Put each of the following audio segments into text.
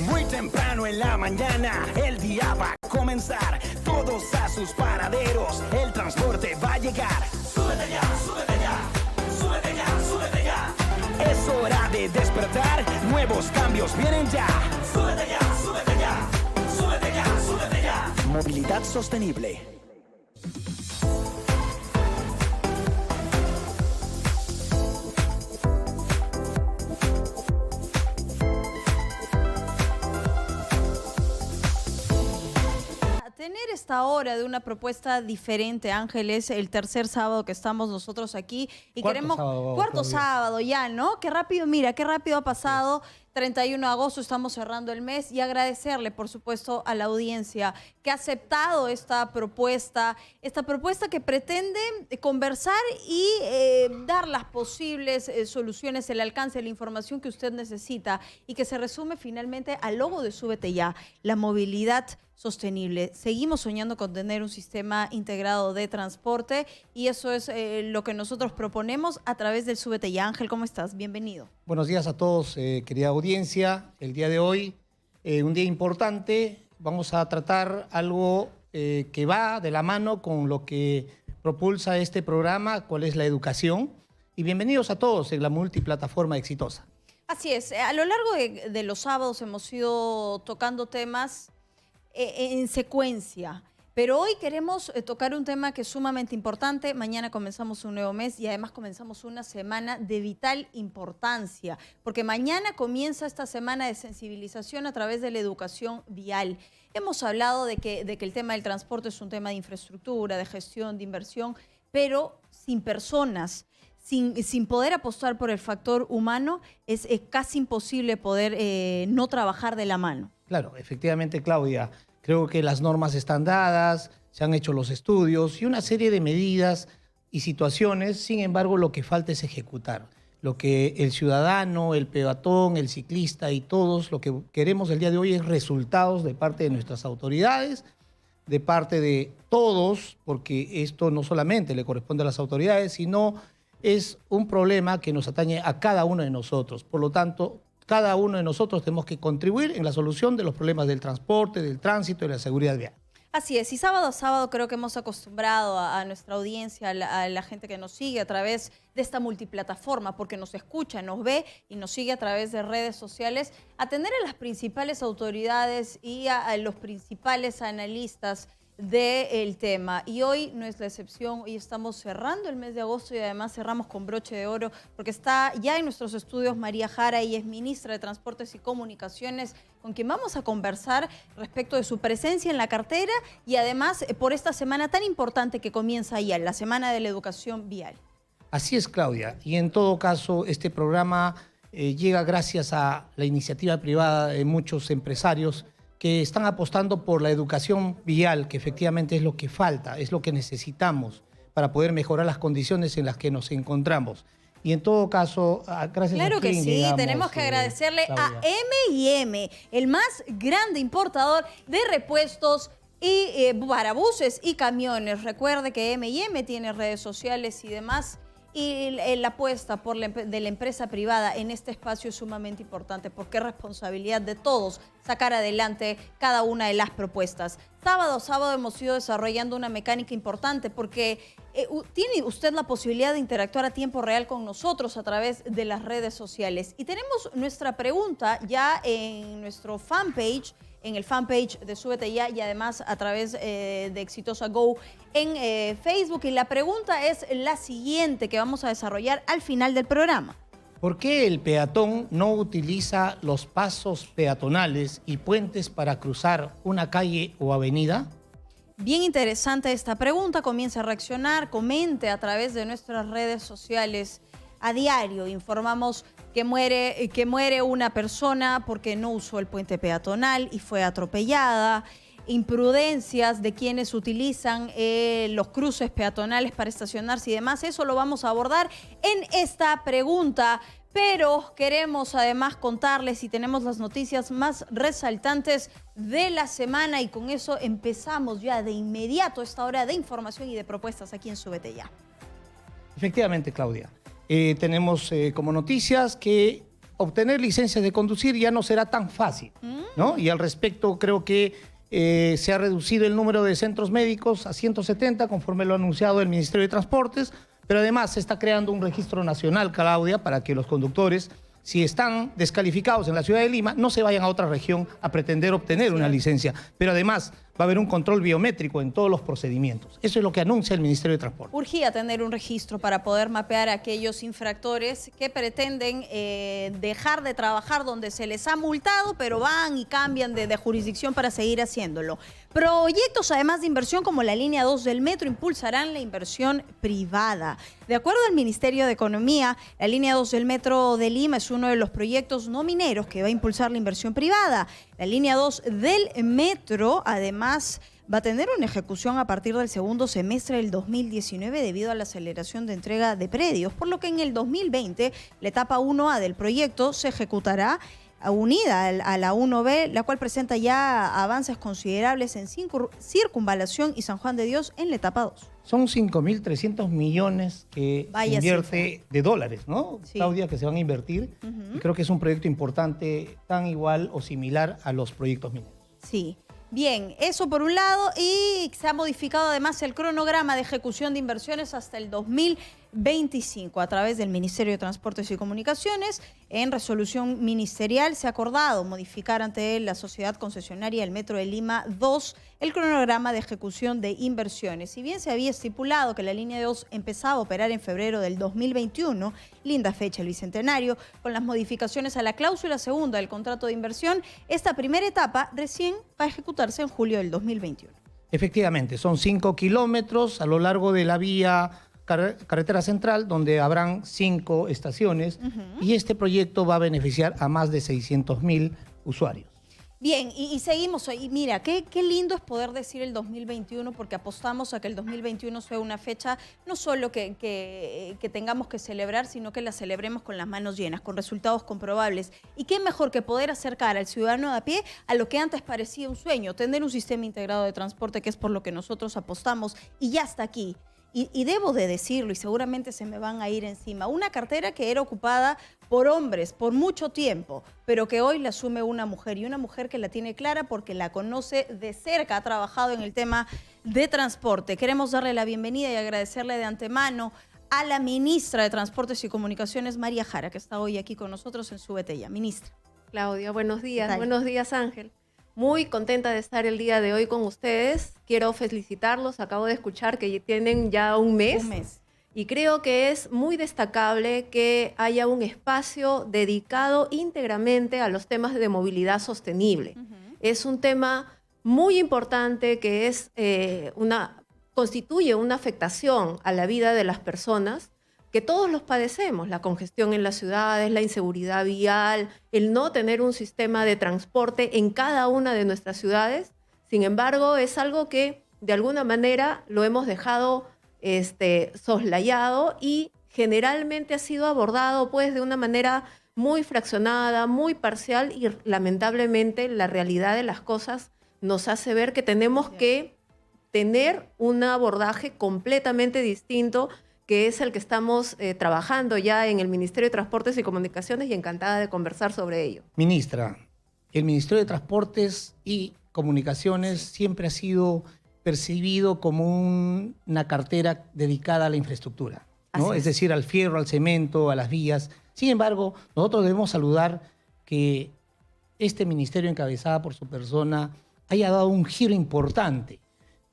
Muy temprano en la mañana, el día va a comenzar. Todos a sus paraderos, el transporte va a llegar. Súbete ya, súbete ya, súbete ya, súbete ya. Es hora de despertar, nuevos cambios vienen ya. Súbete ya, súbete ya, súbete ya, súbete ya. Movilidad sostenible. Tener esta hora de una propuesta diferente, Ángel, es el tercer sábado que estamos nosotros aquí y cuarto sábado ya, ¿no? Qué rápido, mira, qué rápido ha pasado. 31 de agosto estamos cerrando el mes y agradecerle, por supuesto, a la audiencia que ha aceptado esta propuesta que pretende conversar y dar las posibles soluciones, el alcance de la información que usted necesita y que se resume finalmente al logo de Súbete Ya, la movilidad sostenible. Seguimos soñando con tener un sistema integrado de transporte y eso es lo que nosotros proponemos a través del Súbete Ya. Ángel, ¿cómo estás? Bienvenido. Buenos días a todos, querida audiencia. El día de hoy, un día importante. Vamos a tratar algo que va de la mano con lo que propulsa este programa, cuál es la educación. Y bienvenidos a todos en la multiplataforma exitosa. Así es. A lo largo de los sábados hemos ido tocando temas en secuencia. Pero hoy queremos tocar un tema que es sumamente importante. Mañana comenzamos un nuevo mes y además comenzamos una semana de vital importancia, porque mañana comienza esta semana de sensibilización a través de la educación vial. Hemos hablado de que el tema del transporte es un tema de infraestructura, de gestión, de inversión, pero sin personas, sin poder apostar por el factor humano, es casi imposible poder no trabajar de la mano. Claro, efectivamente, Claudia. Creo que las normas están dadas, se han hecho los estudios y una serie de medidas y situaciones. Sin embargo, lo que falta es ejecutar. Lo que el ciudadano, el peatón, el ciclista y todos lo que queremos el día de hoy es resultados de parte de nuestras autoridades, de parte de todos, porque esto no solamente le corresponde a las autoridades, sino es un problema que nos atañe a cada uno de nosotros. Por lo tanto, cada uno de nosotros tenemos que contribuir en la solución de los problemas del transporte, del tránsito y de la seguridad vial. Así es, y sábado a sábado creo que hemos acostumbrado a nuestra audiencia, a la gente que nos sigue a través de esta multiplataforma, porque nos escucha, nos ve y nos sigue a través de redes sociales, a tener a las principales autoridades y a los principales analistas del tema. Y hoy no es la excepción, hoy estamos cerrando el mes de agosto y además cerramos con broche de oro porque está ya en nuestros estudios María Jara, ella es ministra de Transportes y Comunicaciones, con quien vamos a conversar respecto de su presencia en la cartera y además por esta semana tan importante que comienza ya, la Semana de la Educación Vial. Así es, Claudia, y en todo caso este programa llega gracias a la iniciativa privada de muchos empresarios que están apostando por la educación vial, que efectivamente es lo que falta, es lo que necesitamos para poder mejorar las condiciones en las que nos encontramos. Y en todo caso, gracias claro a quien que sí, llegamos, tenemos que agradecerle Claudia. a M&M, el más grande importador de repuestos y para buses y camiones. Recuerde que M&M tiene redes sociales y demás. Y la apuesta de la empresa privada en este espacio es sumamente importante porque es responsabilidad de todos sacar adelante cada una de las propuestas. Sábado a sábado hemos ido desarrollando una mecánica importante porque tiene usted la posibilidad de interactuar a tiempo real con nosotros a través de las redes sociales. Y tenemos nuestra pregunta ya en nuestro fanpage, en el fanpage de Súbete Ya y además a través de Exitosa Go en Facebook. Y la pregunta es la siguiente que vamos a desarrollar al final del programa. ¿Por qué el peatón no utiliza los pasos peatonales y puentes para cruzar una calle o avenida? Bien interesante esta pregunta. Comience a reaccionar, comente a través de nuestras redes sociales. A diario informamos que muere una persona porque no usó el puente peatonal y fue atropellada. Imprudencias de quienes utilizan los cruces peatonales para estacionarse y demás. Eso lo vamos a abordar en esta pregunta. Pero queremos además contarles y tenemos las noticias más resaltantes de la semana y con eso empezamos ya de inmediato esta hora de información y de propuestas aquí en Súbete Ya. Efectivamente, Claudia. Tenemos como noticias que obtener licencias de conducir ya no será tan fácil, ¿no? Y al respecto creo que se ha reducido el número de centros médicos a 170, conforme lo ha anunciado el Ministerio de Transportes, pero además se está creando un registro nacional, Claudia, para que los conductores, si están descalificados en la ciudad de Lima, no se vayan a otra región a pretender obtener una licencia. Pero además va a haber un control biométrico en todos los procedimientos. Eso es lo que anuncia el Ministerio de Transporte. Urgía tener un registro para poder mapear a aquellos infractores que pretenden dejar de trabajar donde se les ha multado, pero van y cambian de jurisdicción para seguir haciéndolo. Proyectos, además de inversión, como la línea 2 del metro, impulsarán la inversión privada. De acuerdo al Ministerio de Economía, la línea 2 del metro de Lima es uno de los proyectos no mineros que va a impulsar la inversión privada. La línea 2 del metro, además, va a tener una ejecución a partir del segundo semestre del 2019 debido a la aceleración de entrega de predios, por lo que en el 2020 la etapa 1A del proyecto se ejecutará unida a la 1B, la cual presenta ya avances considerables en Circunvalación y San Juan de Dios en la etapa 2. Son 5.300 millones que se invierte de dólares, ¿no, sí, Claudia, que se van a invertir. Y creo que es un proyecto importante, tan igual o similar a los proyectos mineros. Sí. Bien, eso por un lado, y se ha modificado además el cronograma de ejecución de inversiones hasta el 2025 a través del Ministerio de Transportes y Comunicaciones. En resolución ministerial se ha acordado modificar ante la sociedad concesionaria del Metro de Lima 2 el cronograma de ejecución de inversiones. Si bien se había estipulado que la línea 2 empezaba a operar en febrero del 2021, linda fecha el bicentenario, con las modificaciones a la cláusula segunda del contrato de inversión, esta primera etapa recién va a ejecutarse en julio del 2021. Efectivamente, son 5 kilómetros a lo largo de la vía carretera central, donde habrán 5 estaciones, y este proyecto va a beneficiar a más de 600.000 usuarios. Bien, y seguimos. Y mira, qué lindo es poder decir el 2021, porque apostamos a que el 2021 sea una fecha no solo que tengamos que celebrar, sino que la celebremos con las manos llenas, con resultados comprobables. Y qué mejor que poder acercar al ciudadano de a pie a lo que antes parecía un sueño, tener un sistema integrado de transporte, que es por lo que nosotros apostamos, y ya está aquí. Y debo de decirlo, y seguramente se me van a ir encima, una cartera que era ocupada por hombres por mucho tiempo, pero que hoy la asume una mujer, y una mujer que la tiene clara porque la conoce de cerca, ha trabajado en el tema de transporte. Queremos darle la bienvenida y agradecerle de antemano a la ministra de Transportes y Comunicaciones, María Jara, que está hoy aquí con nosotros en Súbete Ya. Ministra. Claudia, buenos días. Buenos días, Ángel. Muy contenta de estar el día de hoy con ustedes. Quiero felicitarlos. Acabo de escuchar que tienen ya un mes. Y creo que es muy destacable que haya un espacio dedicado íntegramente a los temas de movilidad sostenible. Es un tema muy importante que constituye una afectación a la vida de las personas, que todos los padecemos: la congestión en las ciudades, la inseguridad vial, el no tener un sistema de transporte en cada una de nuestras ciudades. Sin embargo, es algo que de alguna manera lo hemos dejado soslayado, y generalmente ha sido abordado pues de una manera muy fraccionada, muy parcial, y lamentablemente la realidad de las cosas nos hace ver que tenemos que tener un abordaje completamente distinto, que es el que estamos trabajando ya en el Ministerio de Transportes y Comunicaciones, y encantada de conversar sobre ello. Ministra, el Ministerio de Transportes y Comunicaciones siempre ha sido percibido como una cartera dedicada a la infraestructura, ¿no? Es decir, al fierro, al cemento, a las vías. Sin embargo, nosotros debemos saludar que este ministerio, encabezada por su persona, haya dado un giro importante.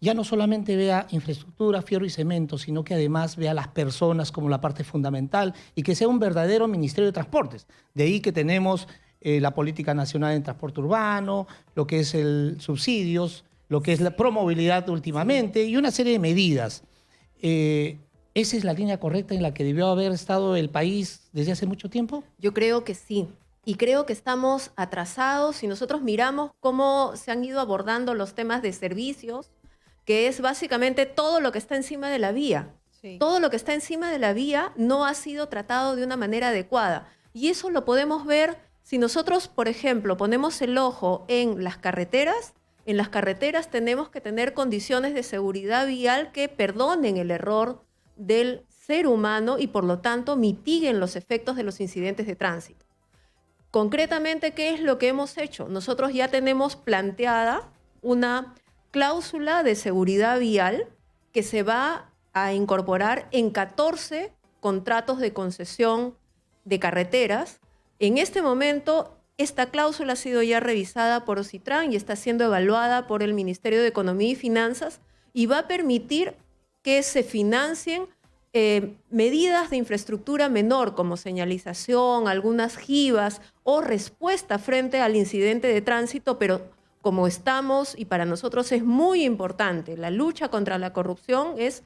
Ya no solamente vea infraestructura, fierro y cemento, sino que además vea a las personas como la parte fundamental, y que sea un verdadero Ministerio de Transportes. De ahí que tenemos la Política Nacional en Transporte Urbano, lo que es el subsidios, lo que es la promovilidad últimamente, y una serie de medidas. ¿Esa es la línea correcta en la que debió haber estado el país desde hace mucho tiempo? Yo creo que sí. Y creo que estamos atrasados si nosotros miramos cómo se han ido abordando los temas de servicios, que es básicamente todo lo que está encima de la vía. Sí. Todo lo que está encima de la vía no ha sido tratado de una manera adecuada. Y eso lo podemos ver si nosotros, por ejemplo, ponemos el ojo en las carreteras. En las carreteras tenemos que tener condiciones de seguridad vial que perdonen el error del ser humano y por lo tanto mitiguen los efectos de los incidentes de tránsito. Concretamente, ¿qué es lo que hemos hecho? Nosotros ya tenemos planteada una cláusula de seguridad vial que se va a incorporar en 14 contratos de concesión de carreteras. En este momento, esta cláusula ha sido ya revisada por Ocitran y está siendo evaluada por el Ministerio de Economía y Finanzas y va a permitir que se financien medidas de infraestructura menor como señalización, algunas jivas o respuesta frente al incidente de tránsito, pero como estamos, y para nosotros es muy importante, la lucha contra la corrupción es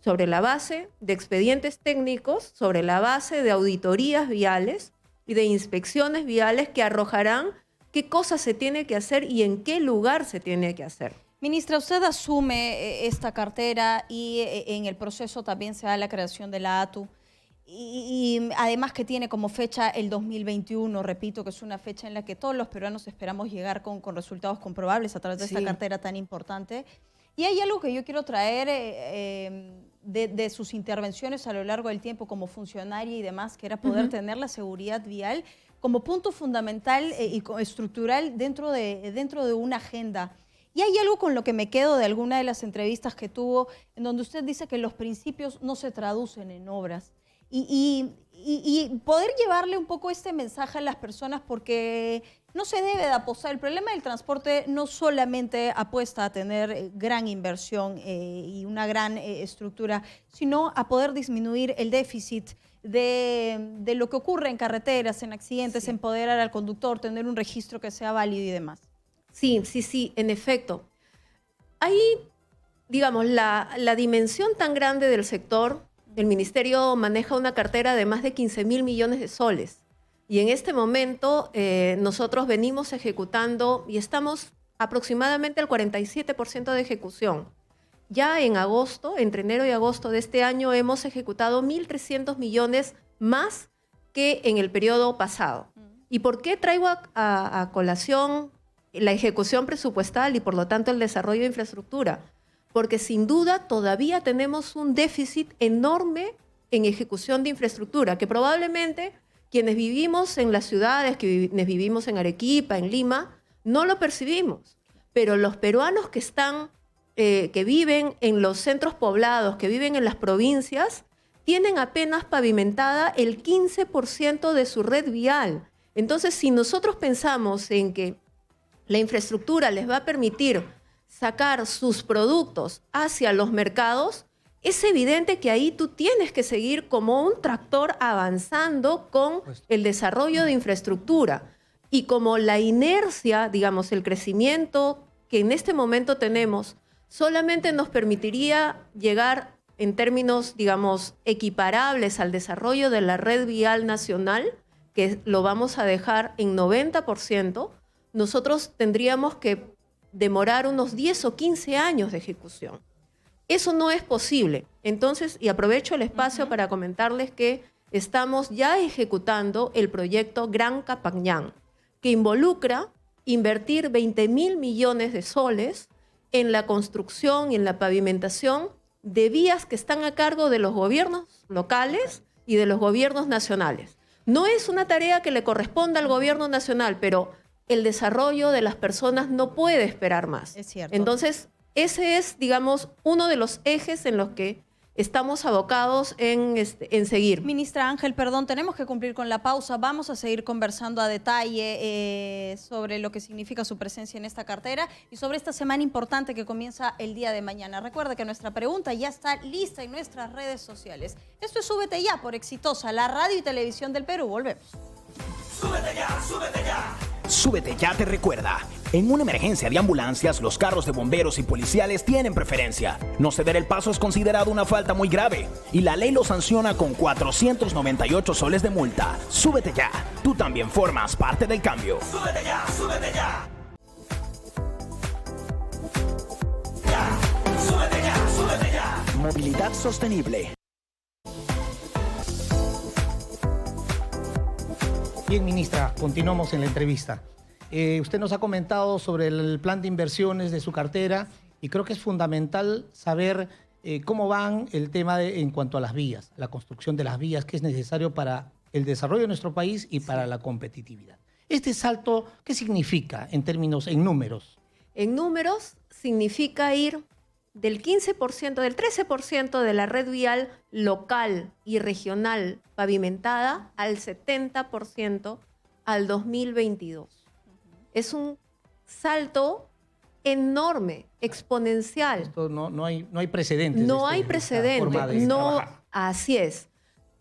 sobre la base de expedientes técnicos, sobre la base de auditorías viales y de inspecciones viales que arrojarán qué cosas se tiene que hacer y en qué lugar se tiene que hacer. Ministra, usted asume esta cartera y en el proceso también se da la creación de la ATU. Y además que tiene como fecha el 2021, repito, que es una fecha en la que todos los peruanos esperamos llegar con resultados comprobables a través de esta cartera tan importante. Y hay algo que yo quiero traer de sus intervenciones a lo largo del tiempo como funcionaria y demás, que era poder tener la seguridad vial como punto fundamental y estructural dentro de una agenda. Y hay algo con lo que me quedo de alguna de las entrevistas que tuvo, en donde usted dice que los principios no se traducen en obras. Y poder llevarle un poco este mensaje a las personas, porque no se debe de apostar. El problema del transporte no solamente apuesta a tener gran inversión y una gran estructura, sino a poder disminuir el déficit de lo que ocurre en carreteras, en accidentes, empoderar al conductor, tener un registro que sea válido y demás. Sí, en efecto. Ahí, digamos, la dimensión tan grande del sector, el Ministerio maneja una cartera de más de 15.000 millones de soles. Y en este momento nosotros venimos ejecutando y estamos aproximadamente al 47% de ejecución. Ya en agosto, entre enero y agosto de este año, hemos ejecutado 1.300 millones más que en el periodo pasado. ¿Y por qué traigo a colación la ejecución presupuestal y por lo tanto el desarrollo de infraestructura? Porque sin duda todavía tenemos un déficit enorme en ejecución de infraestructura, que probablemente quienes vivimos en las ciudades, quienes vivimos en Arequipa, en Lima, no lo percibimos. Pero los peruanos que viven en los centros poblados, que viven en las provincias, tienen apenas pavimentada el 15% de su red vial. Entonces, si nosotros pensamos en que la infraestructura les va a permitir sacar sus productos hacia los mercados, es evidente que ahí tú tienes que seguir como un tractor avanzando con el desarrollo de infraestructura. Y como la inercia, digamos, el crecimiento que en este momento tenemos, solamente nos permitiría llegar en términos, digamos, equiparables al desarrollo de la red vial nacional, que lo vamos a dejar en 90%, nosotros tendríamos que demorar unos 10 o 15 años de ejecución. Eso no es posible. Entonces, y aprovecho el espacio para comentarles que estamos ya ejecutando el proyecto Gran Capañán, que involucra invertir 20.000 millones de soles en la construcción y en la pavimentación de vías que están a cargo de los gobiernos locales y de los gobiernos nacionales. No es una tarea que le corresponda al gobierno nacional, pero el desarrollo de las personas no puede esperar más. Es cierto. Entonces, ese es, digamos, uno de los ejes en los que estamos abocados en seguir. Ministra Ángel, perdón, tenemos que cumplir con la pausa. Vamos a seguir conversando a detalle sobre lo que significa su presencia en esta cartera y sobre esta semana importante que comienza el día de mañana. Recuerde que nuestra pregunta ya está lista en nuestras redes sociales. Esto es Súbete Ya por Exitosa, la radio y televisión del Perú. Volvemos. ¡Súbete ya, súbete ya! Súbete Ya te recuerda, en una emergencia de ambulancias, los carros de bomberos y policiales tienen preferencia. No ceder el paso es considerado una falta muy grave y la ley lo sanciona con 498 soles de multa. Súbete Ya, tú también formas parte del cambio. ¡Súbete ya, súbete ya! Ya, súbete ya, súbete ya. Movilidad sostenible. Bien, ministra, continuamos en la entrevista. Usted nos ha comentado sobre el plan de inversiones de su cartera y creo que es fundamental saber cómo van el tema en cuanto a las vías, la construcción de las vías, qué es necesario para el desarrollo de nuestro país y para la competitividad. Este salto, ¿qué significa en términos, en números? En números significa ir del 15%, del 13% de la red vial local y regional pavimentada al 70% al 2022. Es un salto enorme, exponencial. Esto no hay precedentes. No de hay esta precedentes. forma de No, trabajar. así es.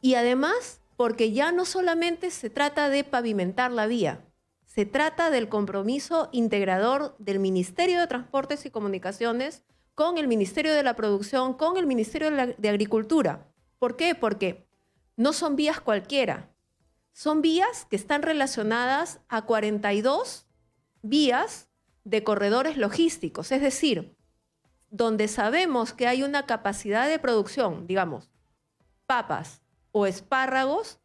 Y además, porque ya no solamente se trata de pavimentar la vía, se trata del compromiso integrador del Ministerio de Transportes y Comunicaciones con el Ministerio de la Producción, con el Ministerio de Agricultura. ¿Por qué? Porque no son vías cualquiera. Son vías que están relacionadas a 42 vías de corredores logísticos, es decir, donde sabemos que hay una capacidad de producción, digamos, papas o espárragos,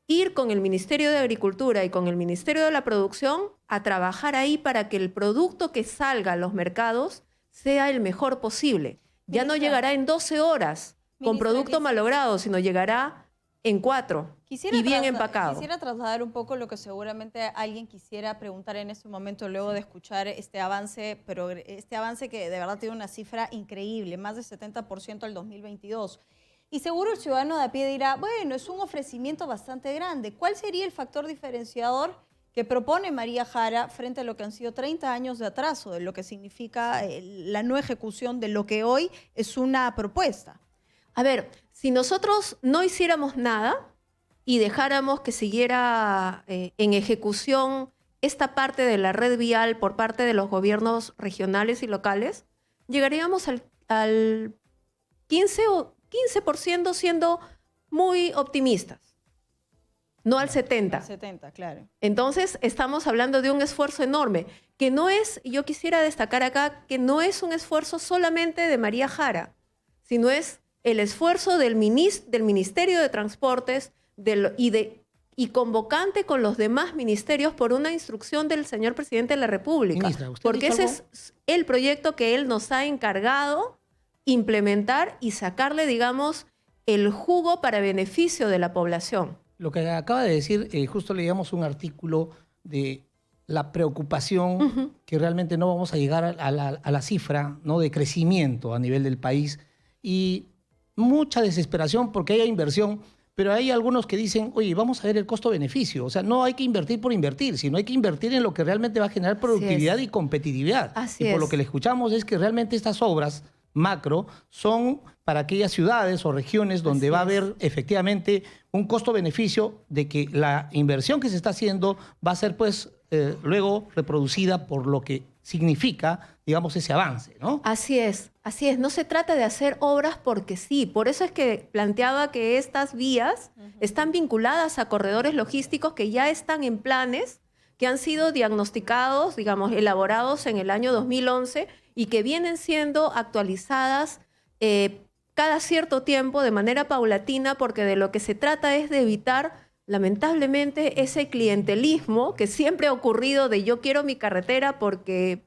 ir con el Ministerio de Agricultura y con el Ministerio de la Producción a trabajar ahí para que el producto que salga a los mercados sea el mejor posible. Ya no llegará en 12 horas con producto malogrado, sino llegará en 4 y bien empacado. Quisiera trasladar un poco lo que seguramente alguien quisiera preguntar en este momento luego de escuchar este avance, pero este avance que de verdad tiene una cifra increíble, más del 70% al 2022. Y seguro el ciudadano de a pie dirá, bueno, es un ofrecimiento bastante grande. ¿Cuál sería el factor diferenciador que propone María Jara frente a lo que han sido 30 años de atraso, de lo que significa la no ejecución de lo que hoy es una propuesta? A ver, si nosotros no hiciéramos nada y dejáramos que siguiera en ejecución esta parte de la red vial por parte de los gobiernos regionales y locales, llegaríamos al 15% siendo muy optimistas, no al 70%. Al 70%, claro. Entonces, estamos hablando de un esfuerzo enorme, que no es, yo quisiera destacar acá, que no es un esfuerzo solamente de María Jara, sino es el esfuerzo del Ministerio de Transportes y convocante con los demás ministerios por una instrucción del señor presidente de la República. Ministra, ¿usted porque dijo ese algo? es el proyecto que él nos ha encargado implementar y sacarle, digamos, el jugo para beneficio de la población. Lo que acaba de decir, justo leíamos un artículo de la preocupación que realmente no vamos a llegar a la cifra, ¿no?, de crecimiento a nivel del país y mucha desesperación porque haya inversión, pero hay algunos que dicen, oye, vamos a ver el costo-beneficio. O sea, no hay que invertir por invertir, sino hay que invertir en lo que realmente va a generar productividad y competitividad. Así y por es. lo que le escuchamos es que realmente estas obras macro son para aquellas ciudades o regiones donde Así va a es. haber efectivamente un costo-beneficio de que la inversión que se está haciendo va a ser pues luego reproducida por lo que significa, digamos, ese avance, ¿no? Así es, así es. No se trata de hacer obras porque sí. Por eso es que planteaba que estas vías están vinculadas a corredores logísticos que ya están en planes, que han sido diagnosticados, digamos, elaborados en el año 2011 y que vienen siendo actualizadas cada cierto tiempo de manera paulatina, porque de lo que se trata es de evitar, lamentablemente, ese clientelismo que siempre ha ocurrido de yo quiero mi carretera porque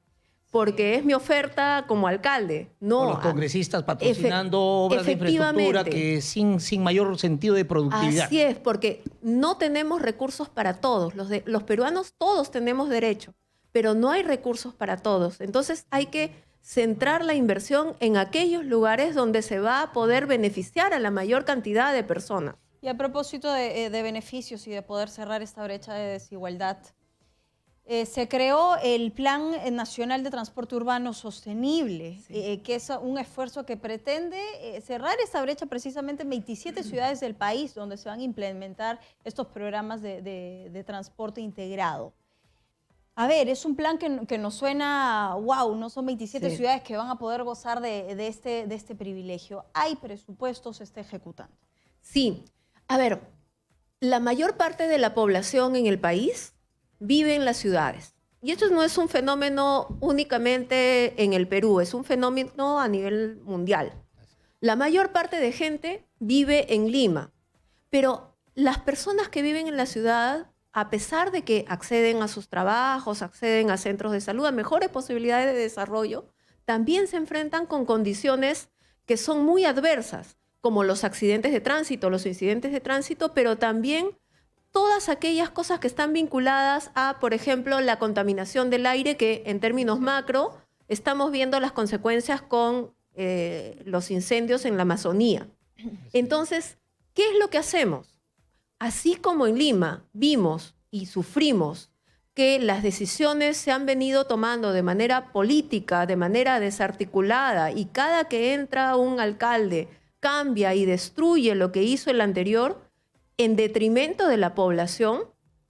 es mi oferta como alcalde. No, O los congresistas patrocinando obras de infraestructura que sin mayor sentido de productividad. Así es, porque no tenemos recursos para todos. Los peruanos todos tenemos derecho, pero no hay recursos para todos. Entonces hay que centrar la inversión en aquellos lugares donde se va a poder beneficiar a la mayor cantidad de personas. Y a propósito de beneficios y de poder cerrar esta brecha de desigualdad, se creó el Plan Nacional de Transporte Urbano Sostenible, que es un esfuerzo que pretende cerrar esta brecha precisamente en 27 ciudades del país, donde se van a implementar estos programas de transporte integrado. A ver, es un plan que nos suena, wow, no son 27 ciudades que van a poder gozar de este privilegio. ¿Hay presupuestos? ¿Se está ejecutando? Sí. A ver, la mayor parte de la población en el país vive en las ciudades. Y esto no es un fenómeno únicamente en el Perú, es un fenómeno a nivel mundial. La mayor parte de gente vive en Lima, pero las personas que viven en la ciudad, a pesar de que acceden a sus trabajos, acceden a centros de salud, a mejores posibilidades de desarrollo, también se enfrentan con condiciones que son muy adversas, como los accidentes de tránsito, los incidentes de tránsito, pero también todas aquellas cosas que están vinculadas a, por ejemplo, la contaminación del aire, que en términos macro estamos viendo las consecuencias con los incendios en la Amazonía. Entonces, ¿qué es lo que hacemos? Así como en Lima vimos y sufrimos que las decisiones se han venido tomando de manera política, de manera desarticulada, y cada que entra un alcalde cambia y destruye lo que hizo el anterior, en detrimento de la población,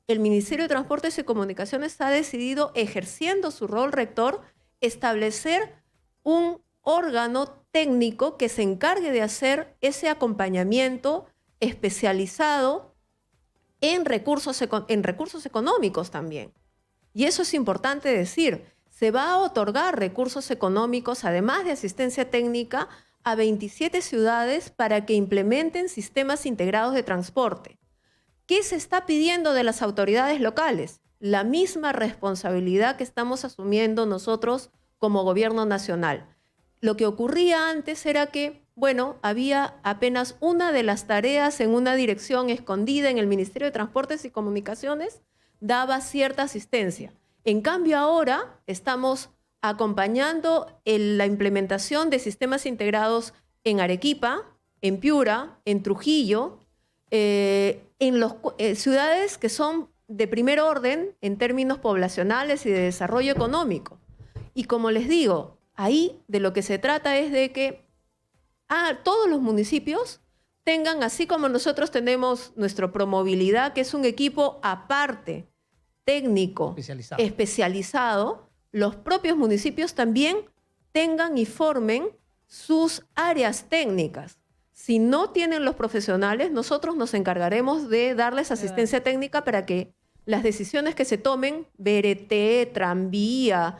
el Ministerio de Transportes y Comunicaciones ha decidido, ejerciendo su rol rector, establecer un órgano técnico que se encargue de hacer ese acompañamiento especializado en recursos económicos también. Y eso es importante decir, se va a otorgar recursos económicos, además de asistencia técnica, a 27 ciudades para que implementen sistemas integrados de transporte. ¿Qué se está pidiendo de las autoridades locales? La misma responsabilidad que estamos asumiendo nosotros como gobierno nacional. Lo que ocurría antes era que, bueno, había apenas una de las tareas en una dirección escondida en el Ministerio de Transportes y Comunicaciones, daba cierta asistencia. En cambio, ahora estamos acompañando la implementación de sistemas integrados en Arequipa, en Piura, en Trujillo, en las ciudades que son de primer orden en términos poblacionales y de desarrollo económico. Y como les digo, ahí de lo que se trata es de que todos los municipios tengan, así como nosotros tenemos nuestro Promovilidad, que es un equipo aparte, técnico, especializado, los propios municipios también tengan y formen sus áreas técnicas. Si no tienen los profesionales, nosotros nos encargaremos de darles asistencia técnica para que las decisiones que se tomen, BRT, tranvía,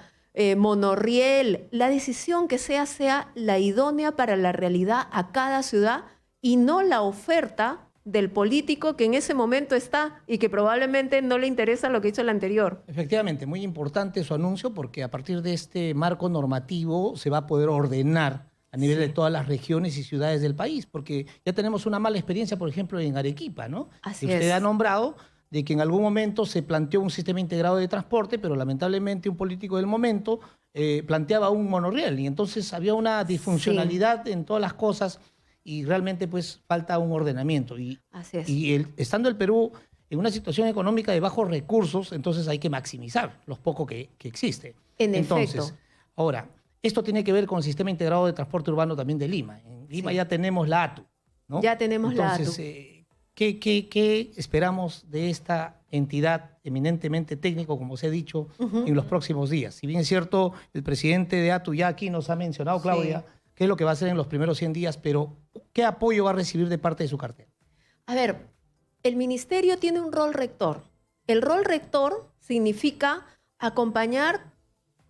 monorriel, la decisión que sea la idónea para la realidad a cada ciudad y no la oferta del político que en ese momento está y que probablemente no le interesa lo que hizo el anterior. Efectivamente, muy importante su anuncio porque a partir de este marco normativo se va a poder ordenar a nivel de todas las regiones y ciudades del país, porque ya tenemos una mala experiencia, por ejemplo, en Arequipa, ¿no? Así que usted es. ha nombrado de que en algún momento se planteó un sistema integrado de transporte, pero lamentablemente un político del momento planteaba un monorriel y entonces había una disfuncionalidad en todas las cosas y realmente pues falta un ordenamiento. Así es. Y estando el Perú en una situación económica de bajos recursos, entonces hay que maximizar los pocos que existe. Entonces, efecto. Ahora, esto tiene que ver con el sistema integrado de transporte urbano también de Lima. En Lima ya tenemos la ATU, ¿no? Ya tenemos la ATU. Entonces, ¿qué esperamos de esta entidad eminentemente técnico, como se ha dicho, en los próximos días? Si bien es cierto, el presidente de ATU ya aquí nos ha mencionado, Claudia, qué es lo que va a hacer en los primeros 100 días, pero ¿qué apoyo va a recibir de parte de su cartera? A ver, el ministerio tiene un rol rector. El rol rector significa acompañar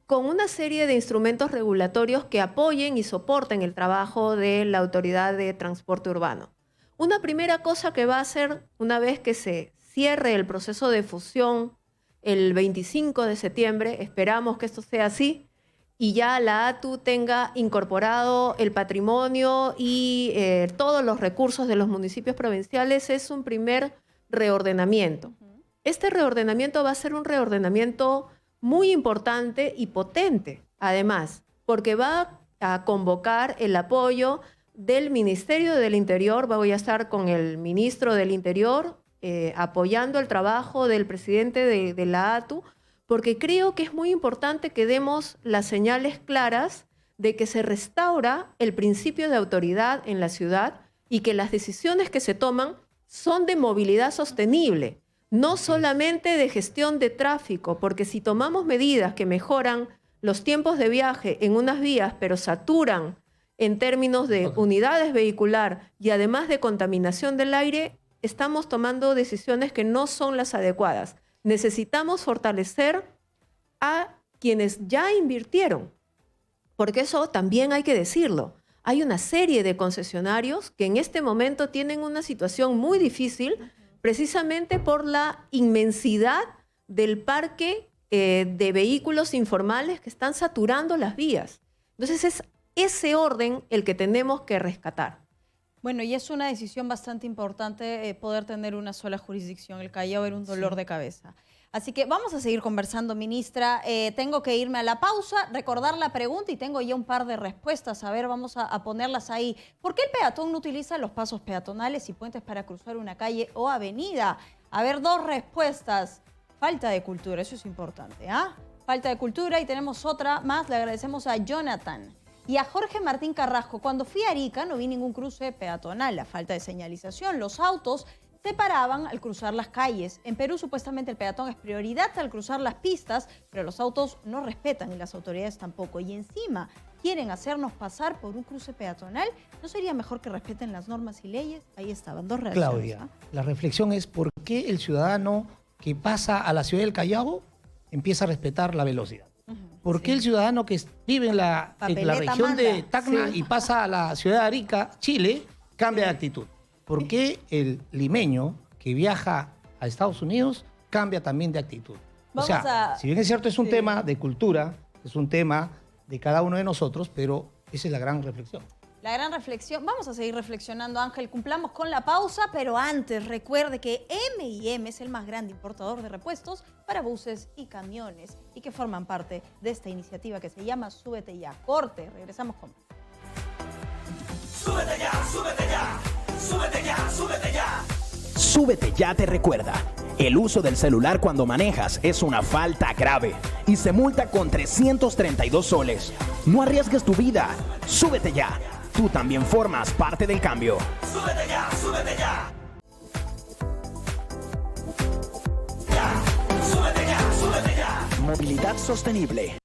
con una serie de instrumentos regulatorios que apoyen y soporten el trabajo de la Autoridad de Transporte Urbano. Una primera cosa que va a hacer una vez que se cierre el proceso de fusión el 25 de septiembre, esperamos que esto sea así, y ya la ATU tenga incorporado el patrimonio y todos los recursos de los municipios provinciales, es un primer reordenamiento. Este reordenamiento va a ser un reordenamiento muy importante y potente, además, porque va a convocar el apoyo del Ministerio del Interior. Voy a estar con el ministro del Interior apoyando el trabajo del presidente de la ATU, porque creo que es muy importante que demos las señales claras de que se restaura el principio de autoridad en la ciudad y que las decisiones que se toman son de movilidad sostenible, no solamente de gestión de tráfico, porque si tomamos medidas que mejoran los tiempos de viaje en unas vías, pero saturan en términos de unidades vehicular y además de contaminación del aire, estamos tomando decisiones que no son las adecuadas. Necesitamos fortalecer a quienes ya invirtieron, porque eso también hay que decirlo. Hay una serie de concesionarios que en este momento tienen una situación muy difícil precisamente por la inmensidad del parque de vehículos informales que están saturando las vías. Entonces es ese orden el que tenemos que rescatar. Bueno, y es una decisión bastante importante poder tener una sola jurisdicción. El Callao era un dolor de cabeza. Así que vamos a seguir conversando, ministra. Tengo que irme a la pausa, recordar la pregunta y tengo ya un par de respuestas. A ver, vamos a ponerlas ahí. ¿Por qué el peatón no utiliza los pasos peatonales y puentes para cruzar una calle o avenida? A ver, dos respuestas. Falta de cultura, eso es importante, ¿ah? Falta de cultura. Y tenemos otra más. Le agradecemos a Jonathan. Y a Jorge Martín Carrasco, cuando fui a Arica no vi ningún cruce peatonal, la falta de señalización. Los autos se paraban al cruzar las calles. En Perú supuestamente el peatón es prioridad al cruzar las pistas, pero los autos no respetan y las autoridades tampoco. Y encima quieren hacernos pasar por un cruce peatonal. ¿No sería mejor que respeten las normas y leyes? Ahí estaban, dos reacciones. Claudia, la reflexión es por qué el ciudadano que pasa a la ciudad del Callao empieza a respetar la velocidad. ¿Por qué el ciudadano que vive en la región de Tacna y pasa a la ciudad de Arica, Chile, cambia de actitud? ¿Por qué el limeño que viaja a Estados Unidos cambia también de actitud? Si bien es cierto, es un tema de cultura, es un tema de cada uno de nosotros, pero esa es la gran reflexión. La gran reflexión. Vamos a seguir reflexionando, Ángel. Cumplamos con la pausa, pero antes recuerde que M&M es el más grande importador de repuestos para buses y camiones y que forman parte de esta iniciativa que se llama Súbete Ya. Corte, regresamos con... Súbete ya, súbete ya, súbete ya, súbete ya. Súbete ya te recuerda. El uso del celular cuando manejas es una falta grave y se multa con 332 soles. No arriesgues tu vida. Súbete ya. Tú también formas parte del cambio. Súbete ya, súbete ya. Ya, súbete ya, súbete ya. Movilidad sostenible.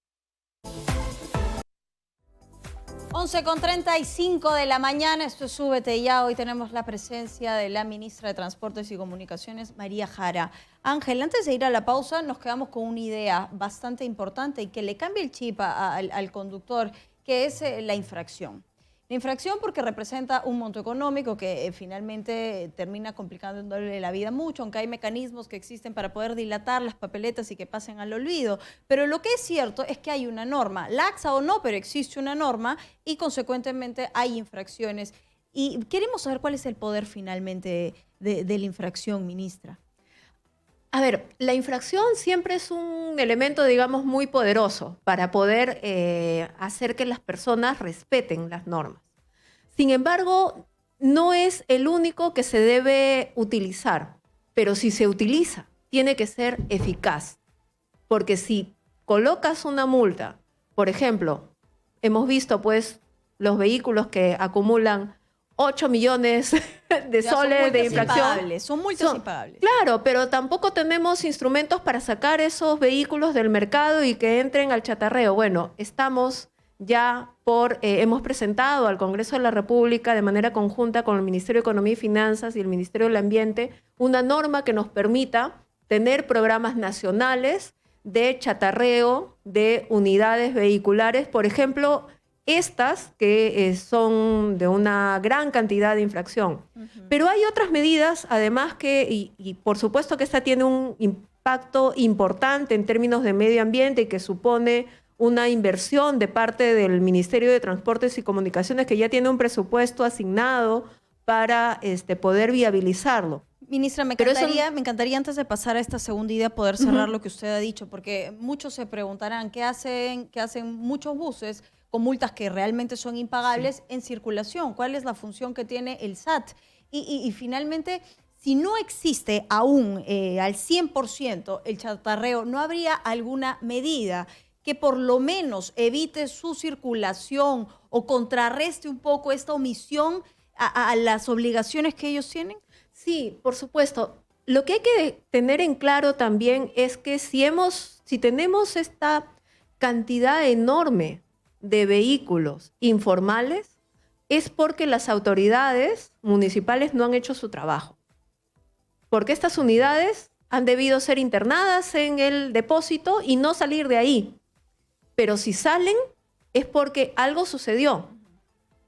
11:35 de la mañana, esto es Súbete Ya. Hoy tenemos la presencia de la ministra de Transportes y Comunicaciones, María Jara. Ángel, antes de ir a la pausa, nos quedamos con una idea bastante importante y que le cambie el chip al conductor, que es la infracción. La infracción porque representa un monto económico que finalmente termina complicándole la vida mucho, aunque hay mecanismos que existen para poder dilatar las papeletas y que pasen al olvido. Pero lo que es cierto es que hay una norma, laxa o no, pero existe una norma y consecuentemente hay infracciones. Y queremos saber cuál es el poder finalmente de la infracción, ministra. A ver, la infracción siempre es un elemento, digamos, muy poderoso para poder hacer que las personas respeten las normas. Sin embargo, no es el único que se debe utilizar, pero si se utiliza, tiene que ser eficaz. Porque si colocas una multa, por ejemplo, hemos visto pues los vehículos que acumulan 8 millones de soles de infracción. Son multas impagables. Claro, pero tampoco tenemos instrumentos para sacar esos vehículos del mercado y que entren al chatarreo. Bueno, estamos ya hemos presentado al Congreso de la República de manera conjunta con el Ministerio de Economía y Finanzas y el Ministerio del Ambiente una norma que nos permita tener programas nacionales de chatarreo de unidades vehiculares, por ejemplo, estas que son de una gran cantidad de infracción. Pero hay otras medidas, además que, y por supuesto que esta tiene un impacto importante en términos de medio ambiente y que supone una inversión de parte del Ministerio de Transportes y Comunicaciones que ya tiene un presupuesto asignado para poder viabilizarlo. Ministra, me encantaría antes de pasar a esta segunda idea poder cerrar lo que usted ha dicho, porque muchos se preguntarán qué hacen muchos buses con multas que realmente son impagables en circulación. ¿Cuál es la función que tiene el SAT? Y finalmente, si no existe aún al 100% el chatarreo, ¿no habría alguna medida que por lo menos evite su circulación o contrarreste un poco esta omisión a las obligaciones que ellos tienen? Sí, por supuesto. Lo que hay que tener en claro también es que si tenemos esta cantidad enorme de vehículos informales, es porque las autoridades municipales no han hecho su trabajo. Porque estas unidades han debido ser internadas en el depósito y no salir de ahí. Pero si salen es porque algo sucedió.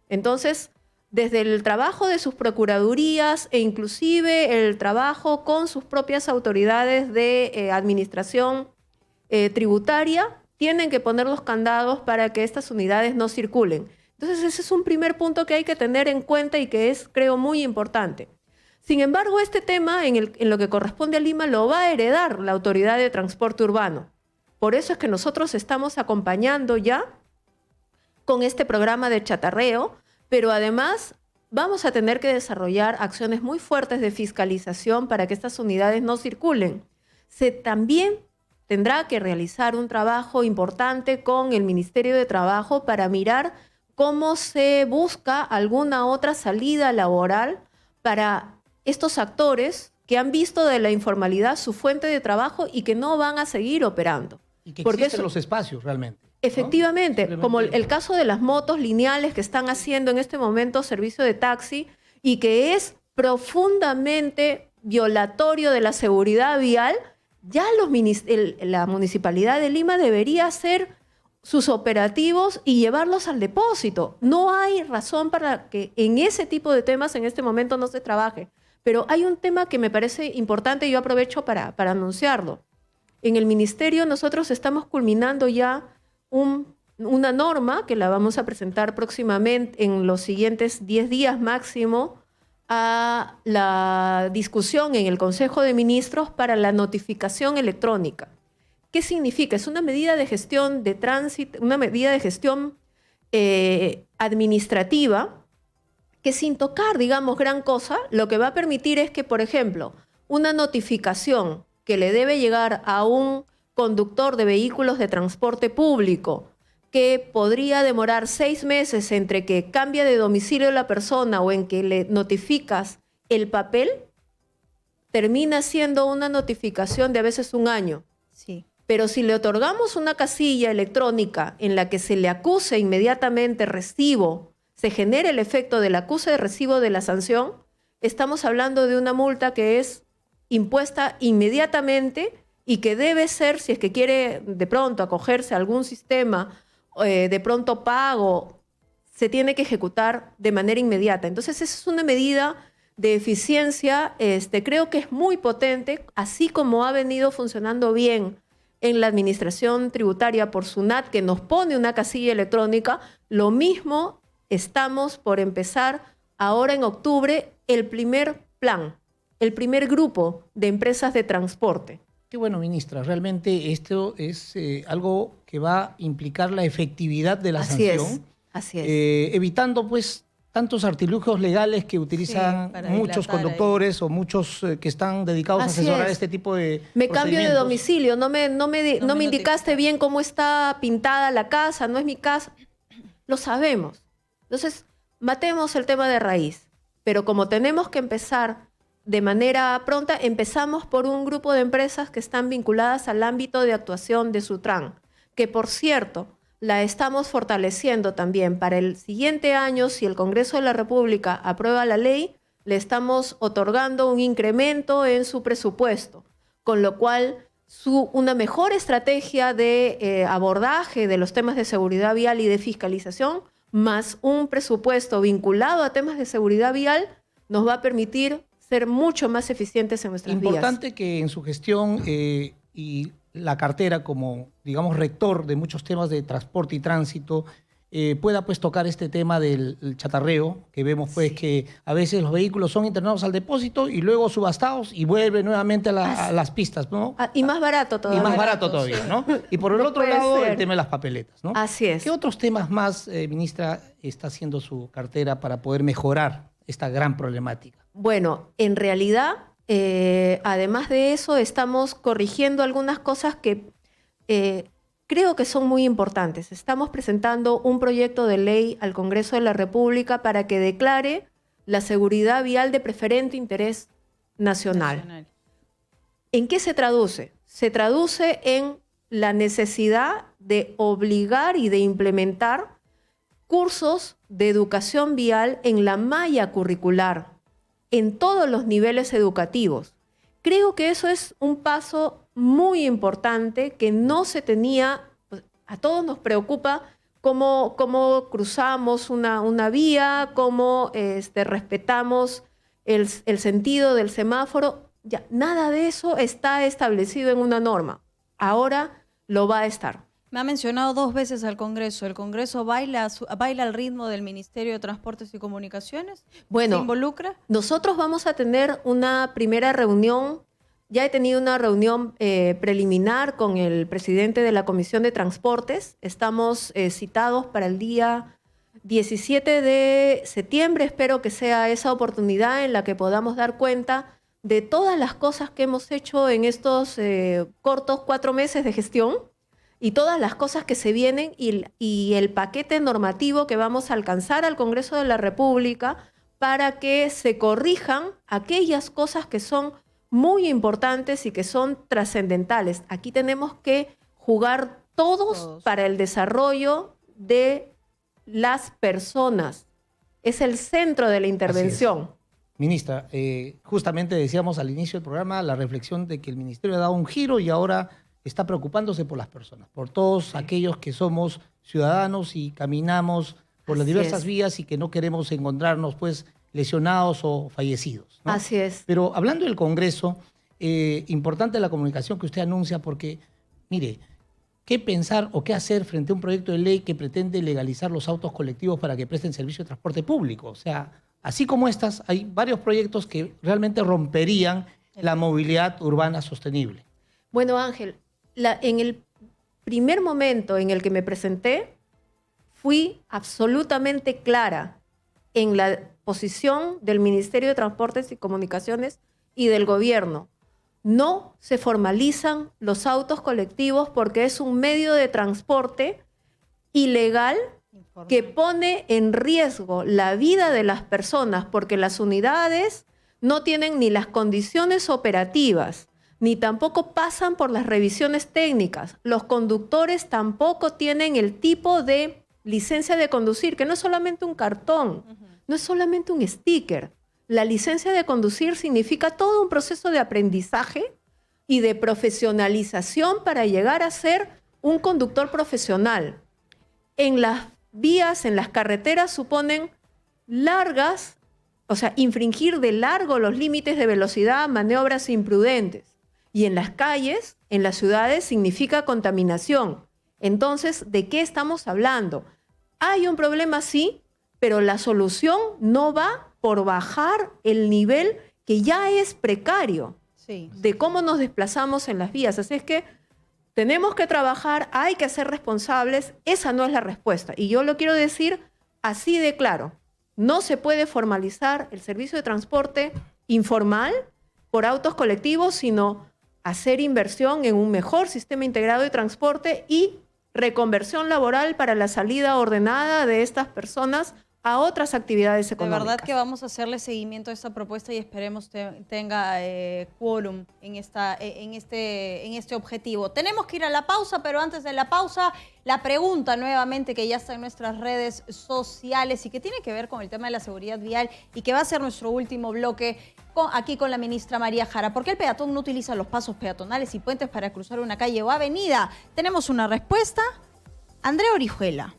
Entonces, desde el trabajo de sus procuradurías e inclusive el trabajo con sus propias autoridades de administración tributaria, tienen que poner los candados para que estas unidades no circulen. Entonces ese es un primer punto que hay que tener en cuenta y que es, creo, muy importante. Sin embargo, este tema, en lo que corresponde a Lima, lo va a heredar la Autoridad de Transporte Urbano. Por eso es que nosotros estamos acompañando ya con este programa de chatarreo, pero además vamos a tener que desarrollar acciones muy fuertes de fiscalización para que estas unidades no circulen. También tendrá que realizar un trabajo importante con el Ministerio de Trabajo para mirar cómo se busca alguna otra salida laboral para estos actores que han visto de la informalidad su fuente de trabajo y que no van a seguir operando. Y que Porque existen eso, los espacios realmente. efectivamente, ¿no? como el caso de las motos lineales que están haciendo en este momento servicio de taxi y que es profundamente violatorio de la seguridad vial, ya la Municipalidad de Lima debería hacer sus operativos y llevarlos al depósito. No hay razón para que en ese tipo de temas en este momento no se trabaje. Pero hay un tema que me parece importante y yo aprovecho para anunciarlo. En el Ministerio nosotros estamos culminando ya una norma que la vamos a presentar próximamente en los siguientes 10 días máximo a la discusión en el Consejo de Ministros para la notificación electrónica. ¿Qué significa? Es una medida de gestión de tránsito, una medida de gestión administrativa que sin tocar, digamos, gran cosa, lo que va a permitir es que, por ejemplo, una notificación que le debe llegar a un conductor de vehículos de transporte público que podría demorar 6 meses entre que cambia de domicilio la persona o en que le notificas el papel, termina siendo una notificación de a veces 1 año. Sí. Pero si le otorgamos una casilla electrónica en la que se le acuse inmediatamente recibo, se genera el efecto del acuse de recibo de la sanción, estamos hablando de una multa que es impuesta inmediatamente y que debe ser, si es que quiere de pronto acogerse a algún sistema de pronto pago, se tiene que ejecutar de manera inmediata. Entonces esa es una medida de eficiencia, creo que es muy potente, así como ha venido funcionando bien en la administración tributaria por SUNAT, que nos pone una casilla electrónica. Lo mismo estamos por empezar ahora en octubre el primer plan, el primer grupo de empresas de transporte. Qué bueno, ministra. Realmente esto es algo que va a implicar la efectividad de la sanción. Así es. Evitando, pues, tantos artilugios legales que utilizan muchos conductores o muchos que están dedicados a asesorar este tipo de Me cambio de domicilio, no me indicaste bien cómo está pintada la casa, no es mi casa. Lo sabemos. Entonces, matemos el tema de raíz. Pero como tenemos que empezar de manera pronta, empezamos por un grupo de empresas que están vinculadas al ámbito de actuación de Sutran, que por cierto, la estamos fortaleciendo también. Para el siguiente año, si el Congreso de la República aprueba la ley, le estamos otorgando un incremento en su presupuesto, con lo cual una mejor estrategia de abordaje de los temas de seguridad vial y de fiscalización, más un presupuesto vinculado a temas de seguridad vial, nos va a permitir ser mucho más eficientes en nuestras vías. Importante que en su gestión y la cartera como, digamos, rector de muchos temas de transporte y tránsito, pueda pues tocar este tema del chatarreo, que vemos pues que a veces los vehículos son internados al depósito y luego subastados y vuelven nuevamente a las pistas, ¿no? Y más barato todavía. Y más barato todavía, ¿no? Y por el otro lado, el tema de las papeletas, ¿no? Así es. ¿Qué otros temas más, ministra, está haciendo su cartera para poder mejorar esta gran problemática? Bueno, en realidad, además de eso, estamos corrigiendo algunas cosas que creo que son muy importantes. Estamos presentando un proyecto de ley al Congreso de la República para que declare la seguridad vial de preferente interés nacional. ¿En qué se traduce? Se traduce en la necesidad de obligar y de implementar cursos de educación vial en la malla curricular, en todos los niveles educativos. Creo que eso es un paso muy importante que no se tenía. Pues, a todos nos preocupa cómo cruzamos una vía, cómo respetamos el sentido del semáforo. Ya, nada de eso está establecido en una norma. Ahora lo va a estar. Me ha mencionado 2 veces al Congreso. ¿El Congreso baila al ritmo del Ministerio de Transportes y Comunicaciones? Bueno, ¿Se involucra? nosotros vamos a tener una primera reunión. Ya he tenido una reunión preliminar con el presidente de la Comisión de Transportes. Estamos citados para el día 17 de septiembre. Espero que sea esa oportunidad en la que podamos dar cuenta de todas las cosas que hemos hecho en estos cortos 4 meses de gestión y todas las cosas que se vienen y el paquete normativo que vamos a alcanzar al Congreso de la República para que se corrijan aquellas cosas que son muy importantes y que son trascendentales. Aquí tenemos que jugar todos para el desarrollo de las personas. Es el centro de la intervención. Ministra, justamente decíamos al inicio del programa la reflexión de que el Ministerio ha dado un giro y ahora está preocupándose por las personas, por todos aquellos que somos ciudadanos y caminamos por las diversas vías y que no queremos encontrarnos pues lesionados o fallecidos, ¿no? Así es. Pero hablando del Congreso, importante la comunicación que usted anuncia porque, mire, ¿qué pensar o qué hacer frente a un proyecto de ley que pretende legalizar los autos colectivos para que presten servicio de transporte público? O sea, así como estas, hay varios proyectos que realmente romperían la movilidad urbana sostenible. Bueno, Ángel, en el primer momento en el que me presenté, fui absolutamente clara en la posición del Ministerio de Transportes y Comunicaciones y del gobierno. No se formalizan los autos colectivos porque es un medio de transporte ilegal que pone en riesgo la vida de las personas porque las unidades no tienen ni las condiciones operativas, ni tampoco pasan por las revisiones técnicas. Los conductores tampoco tienen el tipo de licencia de conducir, que no es solamente un cartón, no es solamente un sticker. La licencia de conducir significa todo un proceso de aprendizaje y de profesionalización para llegar a ser un conductor profesional. En las vías, en las carreteras suponen largas, o sea, infringir de largo los límites de velocidad, maniobras imprudentes. Y en las calles, en las ciudades, significa contaminación. Entonces, ¿de qué estamos hablando? Hay un problema, sí, pero la solución no va por bajar el nivel que ya es precario de cómo nos desplazamos en las vías. Así es que tenemos que trabajar, hay que ser responsables. Esa no es la respuesta. Y yo lo quiero decir así de claro. No se puede formalizar el servicio de transporte informal por autos colectivos, sino hacer inversión en un mejor sistema integrado de transporte y reconversión laboral para la salida ordenada de estas personas a otras actividades económicas. De verdad que vamos a hacerle seguimiento a esta propuesta y esperemos tenga quórum en este objetivo. Tenemos que ir a la pausa, pero antes de la pausa, la pregunta nuevamente que ya está en nuestras redes sociales y que tiene que ver con el tema de la seguridad vial y que va a ser nuestro último bloque aquí con la ministra María Jara. ¿Por qué el peatón no utiliza los pasos peatonales y puentes para cruzar una calle o avenida? Tenemos una respuesta. Andrea Orihuela.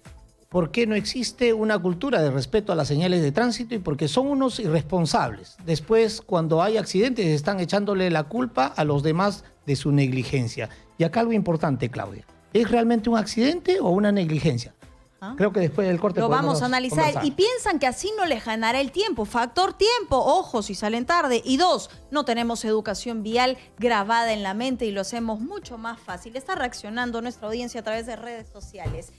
¿Por qué no existe una cultura de respeto a las señales de tránsito? Y porque son unos irresponsables. Después, cuando hay accidentes, están echándole la culpa a los demás de su negligencia. Y acá algo importante, Claudia. ¿Es realmente un accidente o una negligencia? Creo que después del corte lo vamos a analizar. conversar. Y piensan que así no les ganará el tiempo. Factor tiempo, ojo, si salen tarde. Y 2, no tenemos educación vial grabada en la mente y lo hacemos mucho más fácil. Está reaccionando nuestra audiencia a través de redes sociales.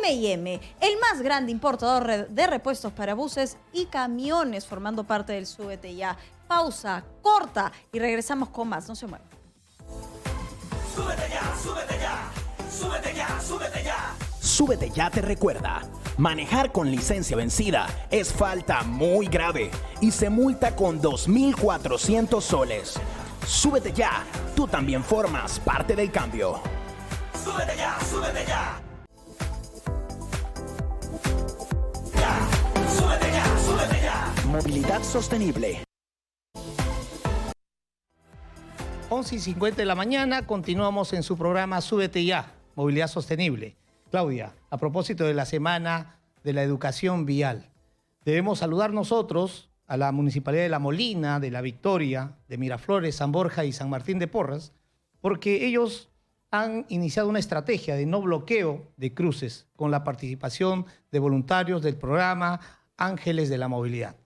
M&M, el más grande importador de repuestos para buses y camiones, formando parte del Súbete Ya. Pausa corta y regresamos con más. No se muevan. Súbete ya, súbete ya, súbete ya, súbete ya. Súbete ya te recuerda, manejar con licencia vencida es falta muy grave y se multa con 2.400 soles. Súbete ya, tú también formas parte del cambio. Súbete ya, súbete ya. Súbete ya, súbete ya. Movilidad sostenible. 11:50 de la mañana, continuamos en su programa Súbete Ya, Movilidad Sostenible. Claudia, a propósito de la Semana de la Educación Vial, debemos saludar nosotros a la Municipalidad de La Molina, de La Victoria, de Miraflores, San Borja y San Martín de Porras, porque ellos han iniciado una estrategia de no bloqueo de cruces con la participación de voluntarios del programa Ángeles de la Movilidad,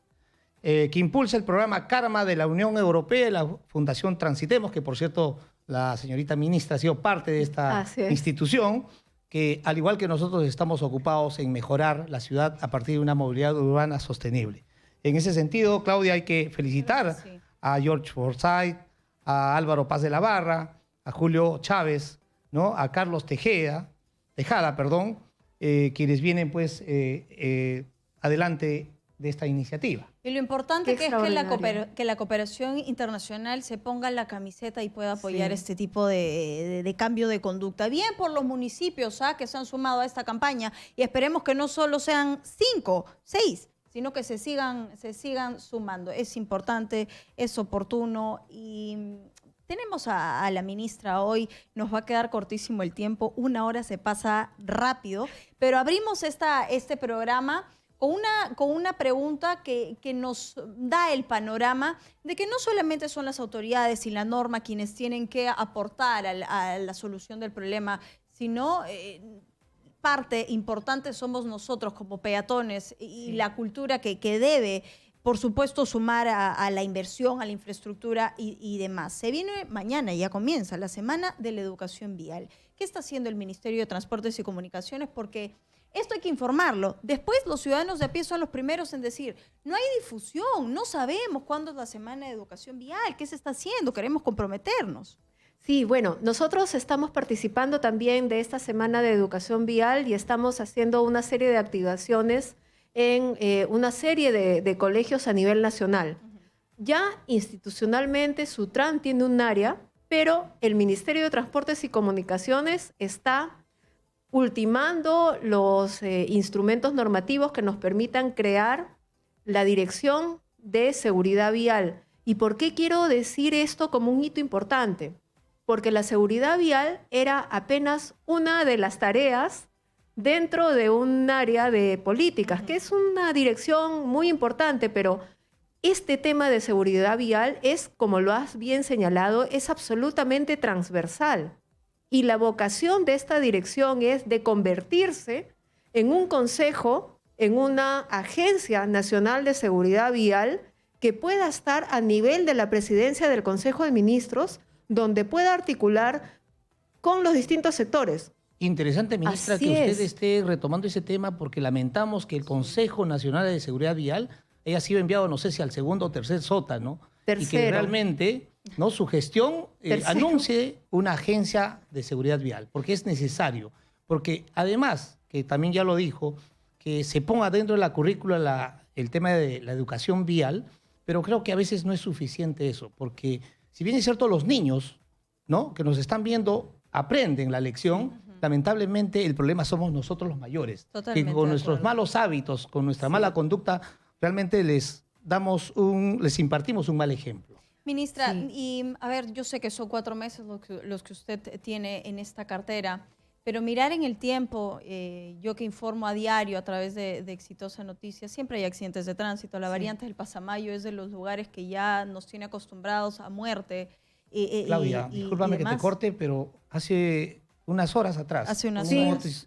que impulsa el programa Karma de la Unión Europea y la Fundación Transitemos, que por cierto la señorita ministra ha sido parte de esta institución, que al igual que nosotros estamos ocupados en mejorar la ciudad a partir de una movilidad urbana sostenible. En ese sentido, Claudia, hay que felicitar a George Forsyth, a Álvaro Paz de la Barra, a Julio Chávez, ¿no? A Carlos Tejada, quienes vienen pues adelante de esta iniciativa. Y lo importante que es que la cooperación internacional se ponga la camiseta y pueda apoyar este tipo de cambio de conducta. Bien por los municipios que se han sumado a esta campaña, y esperemos que no solo sean 5, 6, sino que se sigan sumando. Es importante, es oportuno, y tenemos a la ministra hoy. Nos va a quedar cortísimo el tiempo, 1 hora se pasa rápido, pero abrimos este programa con una pregunta que nos da el panorama de que no solamente son las autoridades y la norma quienes tienen que aportar a la solución del problema, sino parte importante somos nosotros como peatones y la cultura que debe, por supuesto, sumar a la inversión, a la infraestructura y demás. Se viene mañana, ya comienza la Semana de la Educación Vial. ¿Qué está haciendo el Ministerio de Transportes y Comunicaciones? Porque esto hay que informarlo. Después los ciudadanos de a pie son los primeros en decir, no hay difusión, no sabemos cuándo es la Semana de Educación Vial, qué se está haciendo, queremos comprometernos. Sí, bueno, nosotros estamos participando también de esta Semana de Educación Vial y estamos haciendo una serie de activaciones en una serie de colegios a nivel nacional. Ya institucionalmente Sutran tiene un área, pero el Ministerio de Transportes y Comunicaciones está ultimando los instrumentos normativos que nos permitan crear la Dirección de Seguridad Vial. ¿Y por qué quiero decir esto como un hito importante? Porque la seguridad vial era apenas una de las tareas dentro de un área de políticas, que es una dirección muy importante, pero este tema de seguridad vial es, como lo has bien señalado, es absolutamente transversal. Y la vocación de esta dirección es de convertirse en un consejo, en una agencia nacional de seguridad vial que pueda estar a nivel de la presidencia del Consejo de Ministros, donde pueda articular con los distintos sectores. Interesante, ministra, Así que usted es. esté retomando ese tema, porque lamentamos que el Consejo Nacional de Seguridad Vial haya sido enviado, no sé si al segundo o tercer sótano, y que realmente su gestión anuncie una agencia de seguridad vial, porque es necesario. Porque además, que también ya lo dijo, que se ponga dentro de la currícula el tema de la educación vial, pero creo que a veces no es suficiente eso, porque si bien es cierto, los niños, ¿no?, que nos están viendo aprenden la lección, lamentablemente el problema somos nosotros los mayores, Totalmente que con de nuestros acuerdo. malos hábitos, con nuestra mala conducta, realmente les impartimos un mal ejemplo. Ministra, y a ver, yo sé que son 4 meses los que usted tiene en esta cartera, pero mirar en el tiempo, yo que informo a diario a través de Exitosa Noticias, siempre hay accidentes de tránsito. La variante del Pasamayo es de los lugares que ya nos tiene acostumbrados a muerte. Claudia, discúlpame que te corte, pero hace unas horas atrás,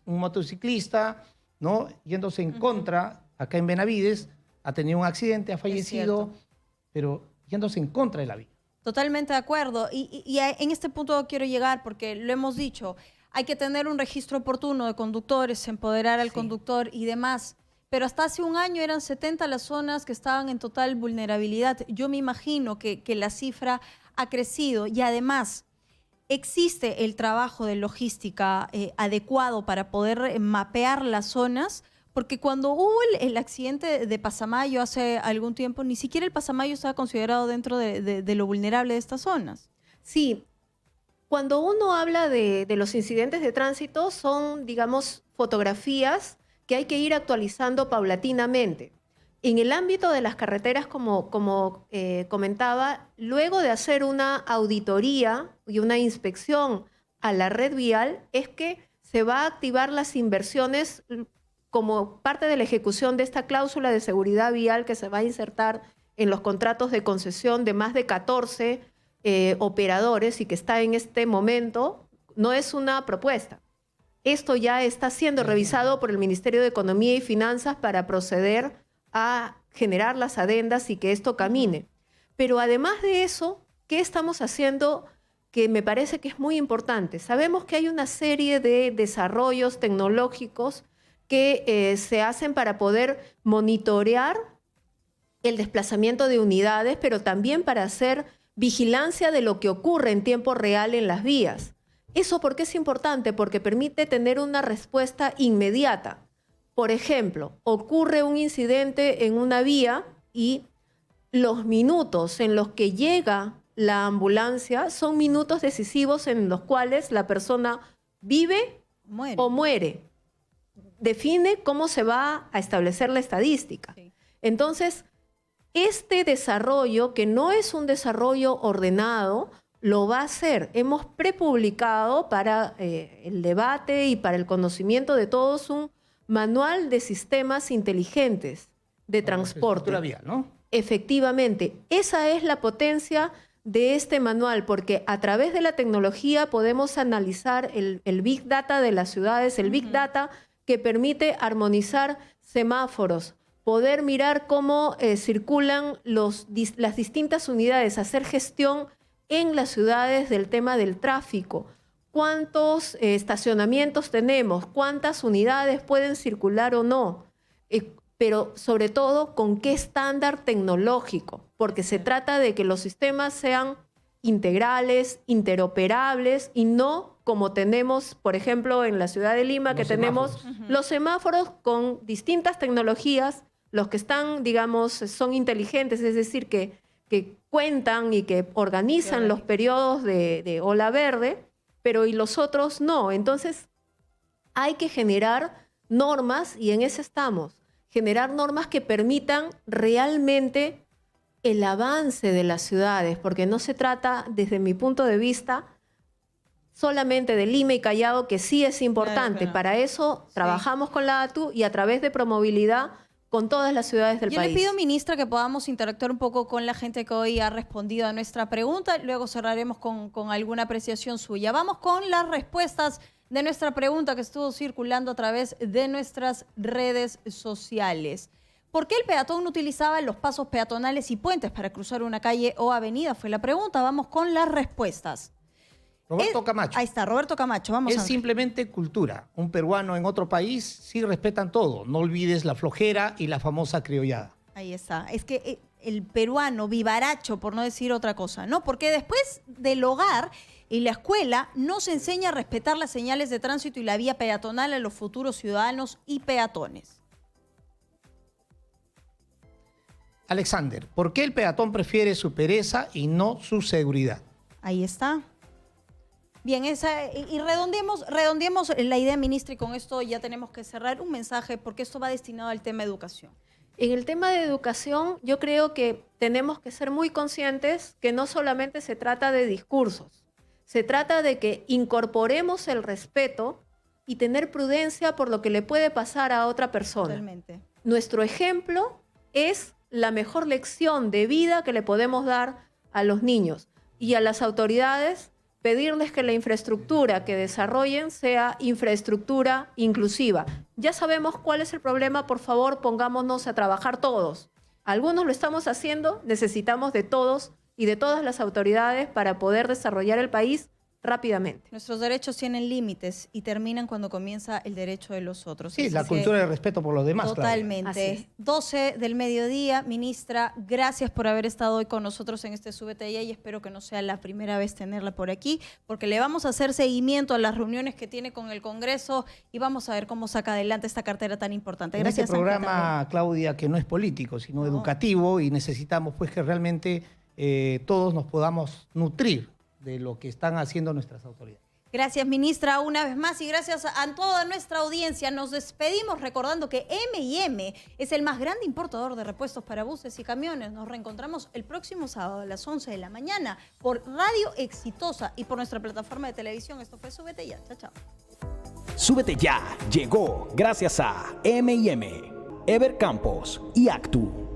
un motociclista, ¿no?, yéndose en contra, acá en Benavides, ha tenido un accidente, ha fallecido, pero yéndose en contra de la vida. Totalmente de acuerdo. Y en este punto quiero llegar porque lo hemos dicho, hay que tener un registro oportuno de conductores, empoderar al conductor y demás. Pero hasta hace un año eran 70 las zonas que estaban en total vulnerabilidad. Yo me imagino que la cifra ha crecido y además existe el trabajo de logística adecuado para poder mapear las zonas, porque cuando hubo el accidente de Pasamayo hace algún tiempo, ni siquiera el Pasamayo estaba considerado dentro de lo vulnerable de estas zonas. Sí, cuando uno habla de los incidentes de tránsito son, digamos, fotografías que hay que ir actualizando paulatinamente. En el ámbito de las carreteras, como comentaba, luego de hacer una auditoría y una inspección a la red vial, es que se va a activar las inversiones como parte de la ejecución de esta cláusula de seguridad vial que se va a insertar en los contratos de concesión de más de 14 operadores y que está en este momento no es una propuesta. Esto ya está siendo revisado por el Ministerio de Economía y Finanzas para proceder a generar las adendas y que esto camine. Pero además de eso, ¿qué estamos haciendo? Que me parece que es muy importante. Sabemos que hay una serie de desarrollos tecnológicos que se hacen para poder monitorear el desplazamiento de unidades, pero también para hacer vigilancia de lo que ocurre en tiempo real en las vías. ¿Eso por qué es importante? Porque permite tener una respuesta inmediata. Por ejemplo, ocurre un incidente en una vía y los minutos en los que llega la ambulancia son minutos decisivos en los cuales la persona vive o muere. Define cómo se va a establecer la estadística. Sí. Entonces, este desarrollo, que no es un desarrollo ordenado, lo va a hacer. Hemos prepublicado para el debate y para el conocimiento de todos un manual de sistemas inteligentes de transporte. La vía, ¿no? Efectivamente, esa es la potencia de este manual, porque a través de la tecnología podemos analizar el Big Data de las ciudades, el Big Data que permite armonizar semáforos, poder mirar cómo circulan las distintas unidades, hacer gestión en las ciudades del tema del tráfico, cuántos estacionamientos tenemos, cuántas unidades pueden circular o no, pero sobre todo con qué estándar tecnológico, porque se trata de que los sistemas sean integrales, interoperables y no como tenemos, por ejemplo, en la ciudad de Lima, que tenemos los semáforos con distintas tecnologías, los que están, digamos, son inteligentes, es decir, que cuentan y que organizan los periodos de ola verde, pero y los otros no. Entonces, hay que generar normas, y en eso estamos, generar normas que permitan realmente el avance de las ciudades, porque no se trata, desde mi punto de vista, solamente de Lima y Callao, que sí es importante. Claro. Para eso trabajamos con la ATU y a través de Promovilidad con todas las ciudades del país. Yo le pido, ministra, que podamos interactuar un poco con la gente que hoy ha respondido a nuestra pregunta. Luego cerraremos con alguna apreciación suya. Vamos con las respuestas de nuestra pregunta que estuvo circulando a través de nuestras redes sociales. ¿Por qué el peatón no utilizaba los pasos peatonales y puentes para cruzar una calle o avenida? Fue la pregunta. Vamos con las respuestas. Roberto Camacho. Ahí está, Roberto Camacho. Vamos a ver. Es simplemente cultura. Un peruano en otro país sí respetan todo. No olvides la flojera y la famosa criollada. Ahí está. Es que el peruano vivaracho, por no decir otra cosa, ¿no? Porque después del hogar y la escuela no se enseña a respetar las señales de tránsito y la vía peatonal a los futuros ciudadanos y peatones. Alexander, ¿por qué el peatón prefiere su pereza y no su seguridad? Ahí está. Bien, y redondeemos la idea, ministra, y con esto ya tenemos que cerrar un mensaje, porque esto va destinado al tema de educación. En el tema de educación, yo creo que tenemos que ser muy conscientes que no solamente se trata de discursos, se trata de que incorporemos el respeto y tener prudencia por lo que le puede pasar a otra persona. Totalmente. Nuestro ejemplo es la mejor lección de vida que le podemos dar a los niños y a las autoridades. Pedirles que la infraestructura que desarrollen sea infraestructura inclusiva. Ya sabemos cuál es el problema, por favor, pongámonos a trabajar todos. Algunos lo estamos haciendo, necesitamos de todos y de todas las autoridades para poder desarrollar el país rápidamente. Nuestros derechos tienen límites y terminan cuando comienza el derecho de los otros. Sí, la cultura de respeto por los demás. Totalmente. 12 del mediodía. Ministra, gracias por haber estado hoy con nosotros en este Súbete Ya, y espero que no sea la primera vez tenerla por aquí, porque le vamos a hacer seguimiento a las reuniones que tiene con el Congreso y vamos a ver cómo saca adelante esta cartera tan importante. Gracias. Este programa, Claudia, que no es político, sino educativo, y necesitamos pues que realmente todos nos podamos nutrir de lo que están haciendo nuestras autoridades. Gracias, ministra, una vez más, y gracias a toda nuestra audiencia. Nos despedimos recordando que M&M es el más grande importador de repuestos para buses y camiones. Nos reencontramos el próximo sábado a las 11 de la mañana por Radio Exitosa y por nuestra plataforma de televisión. Esto fue Súbete Ya. Chao, chao. Súbete Ya llegó gracias a M&M, Ever Campos y Actu.